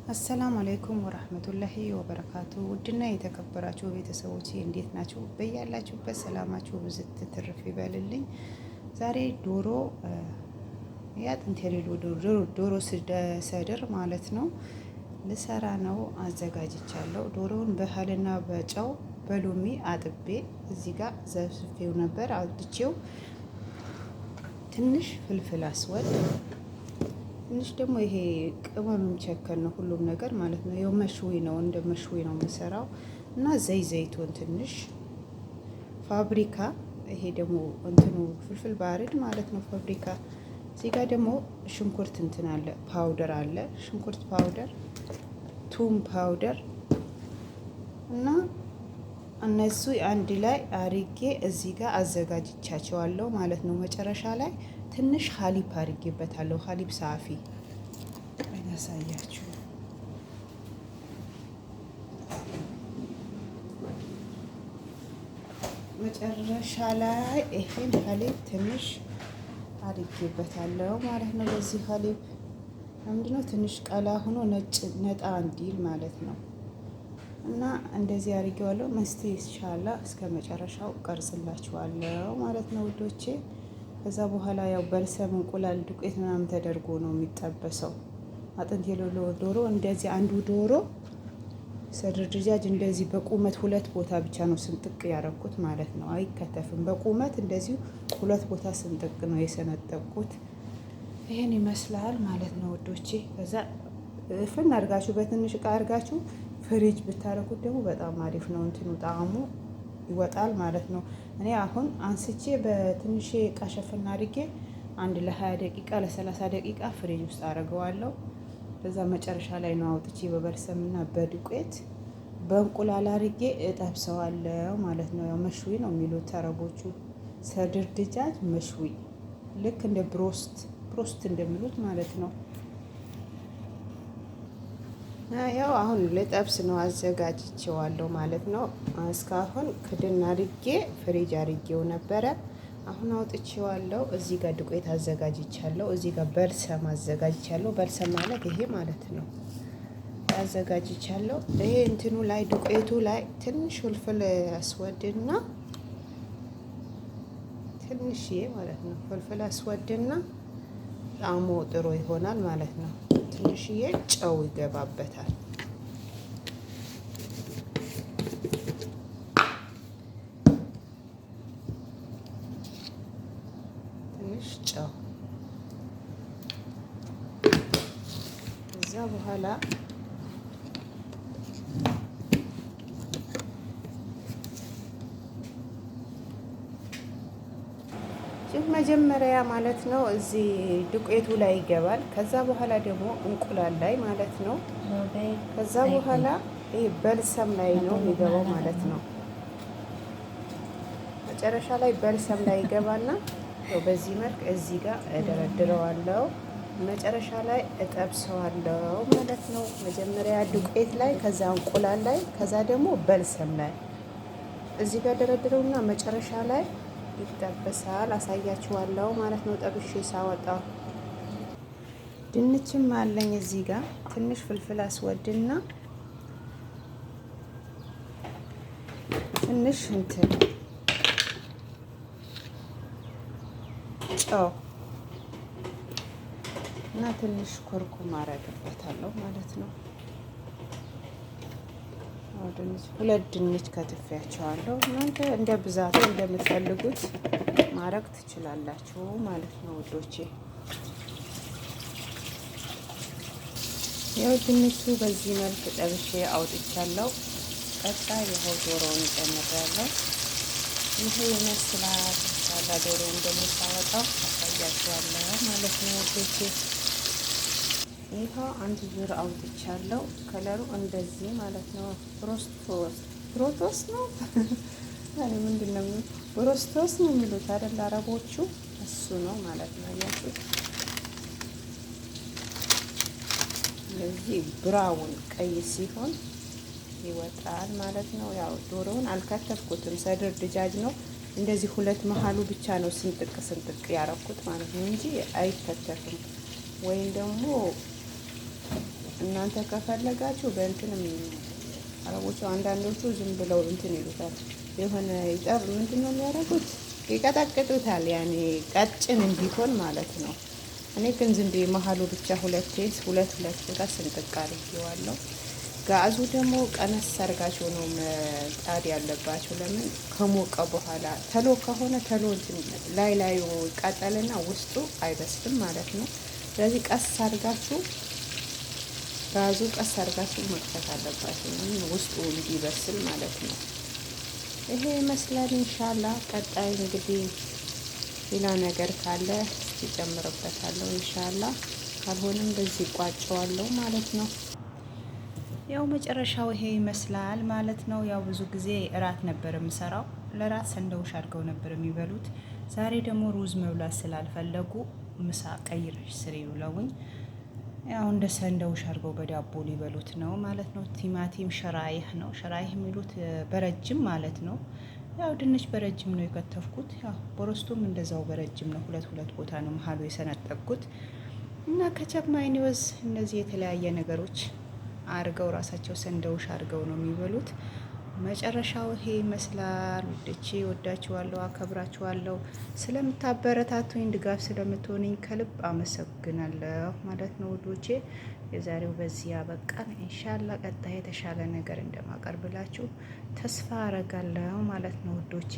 አሰላሙ አለይኩም ወራህመቱላሂ ወበረካቱ። ውድና የተከበራችሁ ቤተሰቦች እንዴት ናችሁ? በያላችሁበት ሰላማችሁ ብዝት ትርፍ ይበልልኝ። ዛሬ ዶሮ ያጥንት የሌለው ዶሮ ሰድር ማለት ነው ልሰራ ነው አዘጋጅቻለሁ። ዶሮውን በህልና በጨው በሎሚ አጥቤ እዚህ ጋር ዘፍዝፌው ነበር አውጥቼው ትንሽ ፍልፍል አስወጥ ትንሽ ደግሞ ይሄ ቅመም የሚቸከል ነው ሁሉም ነገር ማለት ነው። ይኸው መሽዊ ነው እንደ መሽዊ ነው የምሰራው እና ዘይቱን ትንሽ ፋብሪካ ይሄ ደግሞ እንትኑ ፍልፍል ባርድ ማለት ነው ፋብሪካ። እዚህ ጋር ደግሞ ሽንኩርት እንትን አለ ፓውደር አለ ሽንኩርት ፓውደር፣ ቱም ፓውደር እና እነሱ አንድ ላይ አርጌ እዚህ ጋር አዘጋጅቻቸዋለሁ ማለት ነው። መጨረሻ ላይ ትንሽ ሀሊብ አርጌበታለሁ። ሀሊብ ሳፊ ያሳያችሁ። መጨረሻ ላይ ይሄን ሀሊብ ትንሽ አርጌበታለሁ ማለት ነው። በዚህ ሀሊብ ምንድነው ትንሽ ቀላ ሆኖ ነጣ እንዲል ማለት ነው። እና እንደዚህ አድርጌዋለሁ። መስቴ ይሻላ እስከ መጨረሻው ቀርጽላችኋለሁ ማለት ነው ውዶቼ። ከዛ በኋላ ያው በልሰም እንቁላል ዱቄት ምናምን ተደርጎ ነው የሚጠበሰው። አጥንት የሌለው ዶሮ እንደዚህ አንዱ ዶሮ ሰድር ድጃጅ እንደዚህ በቁመት ሁለት ቦታ ብቻ ነው ስንጥቅ ያረኩት ማለት ነው። አይከተፍም። በቁመት እንደዚሁ ሁለት ቦታ ስንጥቅ ነው የሰነጠቁት። ይሄን ይመስላል ማለት ነው ውዶቼ። ከዛ ፍን አድርጋችሁ በትንሽ እቃ አድርጋችሁ ፍሪጅ ብታረኩት ደግሞ በጣም አሪፍ ነው። እንትኑ ጣዕሙ ይወጣል ማለት ነው። እኔ አሁን አንስቼ በትንሽ እቃ ሸፍና አድርጌ አንድ ለ20 ደቂቃ ለ30 ደቂቃ ፍሪጅ ውስጥ አደርገዋለሁ። በዛ መጨረሻ ላይ ነው አውጥቼ በበልሰምና በዱቄት በእንቁላል አድርጌ እጠብሰዋለሁ ማለት ነው። ያው መሽዊ ነው የሚሉት ተረቦቹ። ሰድር ድጃጅ መሽዊ ልክ እንደ ብሮስት እንደሚሉት ማለት ነው። ያው አሁን ልጠብስ ነው አዘጋጅቼዋለሁ ማለት ነው። እስካሁን ክድን አድርጌ ፍሪጅ አድርጌው ነበረ። አሁን አውጥቼዋለሁ። እዚህ ጋር ዱቄት አዘጋጅቻለሁ። እዚህ ጋር በልሰም አዘጋጅቻለሁ። በልሰም ማለት ይሄ ማለት ነው። አዘጋጅቻለሁ። ይሄ እንትኑ ላይ ዱቄቱ ላይ ትንሽ ፍልፍል አስወድና ትንሽዬ ማለት ነው ፍልፍል አስወድና ጣዕሙ ጥሩ ይሆናል ማለት ነው። ትንሽዬ ጨው ይገባበታል። ትንሽ ጨው ከዛ በኋላ መጀመሪያ ማለት ነው እዚህ ዱቄቱ ላይ ይገባል። ከዛ በኋላ ደግሞ እንቁላል ላይ ማለት ነው። ከዛ በኋላ ይሄ በልሰም ላይ ነው የሚገባው ማለት ነው። መጨረሻ ላይ በልሰም ላይ ይገባና በዚህ መልክ እዚህ ጋር እደረድረዋለሁ። መጨረሻ ላይ እጠብሰዋለሁ ማለት ነው። መጀመሪያ ዱቄት ላይ፣ ከዛ እንቁላል ላይ፣ ከዛ ደግሞ በልሰም ላይ እዚህ ጋር ደረድረውና መጨረሻ ላይ ይጠበሳል። አሳያችኋለሁ ማለት ነው። ጠብሼ ሳወጣው ድንችም አለኝ እዚህ ጋር ትንሽ ፍልፍል አስወድና ትንሽ እንትን ጨው እና ትንሽ ኮርኩም አረግበታለሁ ማለት ነው። ሁለት ድንች ከትፌያቸዋለሁ። እናንተ እንደ ብዛቱ እንደምትፈልጉት ማረግ ትችላላችሁ ማለት ነው ውዶቼ። ያው ድንቹ በዚህ መልክ ጠብሼ አውጥቻለሁ። ቀጣይ ይኸው ዶሮውን እጨምራለሁ። ይሄ ይመስላል። ሳላ ዶሮውን ደግሞ ሳወጣው አሳያችኋለሁ ማለት ነው ውዶቼ። ይኸው አንድ ዙር አውጥቻለሁ። ከለሩ እንደዚህ ማለት ነው። ብሮቶስ ነው እኔ ምንድነው ብሮስቶስ ነው የሚሉት አይደል አረቦቹ? እሱ ነው ማለት ነው። ያቺ ለዚህ ብራውን ቀይ ሲሆን ይወጣል ማለት ነው። ያው ዶሮውን አልከተፍኩትም። ሰድር ድጃጅ ነው። እንደዚህ ሁለት መሀሉ ብቻ ነው ስንጥቅ ያረኩት ማለት ነው እንጂ አይከተፍም። ወይም ደግሞ እናንተ ከፈለጋችሁ በእንትንም አረቦቹ አንዳንዶቹ ዝም ብለው እንትን ይሉታል። የሆነ ምንድን ነው የሚያደርጉት? ይቀጠቅጡታል። ያኔ ቀጭን እንዲሆን ማለት ነው። እኔ ግን ዝም ብዬ መሀሉ ብቻ ሁለት ቦታ ስንጥቅ አድርጌዋለሁ። ጋዙ ደግሞ ቀነስ አድርጋችሁ ነው መጣድ ያለባችሁ። ለምን ከሞቀ በኋላ ተሎ ከሆነ ተሎ ላዩ ይቃጠልና ውስጡ አይበስልም ማለት ነው። ስለዚህ ቀስ አድርጋችሁ ጋዙ ቀስ አድርጋችሁ መክፈት አለባችሁ ውስጡ እንዲበስል ማለት ነው። ይሄ ይመስላል። ኢንሻላ ቀጣይ እንግዲህ ሌላ ነገር ካለ ይጨምርበታለሁ ኢንሻላ። ካልሆነም በዚህ ቋጨዋለሁ ማለት ነው። ያው መጨረሻው ይሄ ይመስላል ማለት ነው። ያው ብዙ ጊዜ እራት ነበር የምሰራው። ለራት ሰንደውሽ አድርገው ነበር የሚበሉት። ዛሬ ደግሞ ሩዝ መብላት ስላልፈለጉ ምሳ ቀይረሽ ስሪ ብለውኝ ያው እንደ ሰንደውሽ አድርገው በዳቦ ሊበሉት ነው ማለት ነው። ቲማቲም ሸራይህ ነው፣ ሸራይህ የሚሉት በረጅም ማለት ነው። ያው ድንች በረጅም ነው የከተፍኩት። ያው በሮስቱም እንደዛው በረጅም ነው። ሁለት ቦታ ነው መሀሉ የሰነጠቅኩት እና ከቸፕ ማይኒወዝ እነዚህ የተለያየ ነገሮች አድርገው ራሳቸው ሰንደውሽ አድርገው ነው የሚበሉት። መጨረሻው ይሄ ይመስላል። ውዶቼ ወዳችኋለሁ፣ አከብራችኋለሁ። ስለምታበረታቱኝ ድጋፍ ስለምትሆንኝ ከልብ አመሰግናለሁ ማለት ነው ውዶቼ። የዛሬው በዚህ ያበቃል። ኢንሻላ ቀጣይ የተሻለ ነገር እንደማቀርብላችሁ ተስፋ አረጋለሁ ማለት ነው ውዶቼ።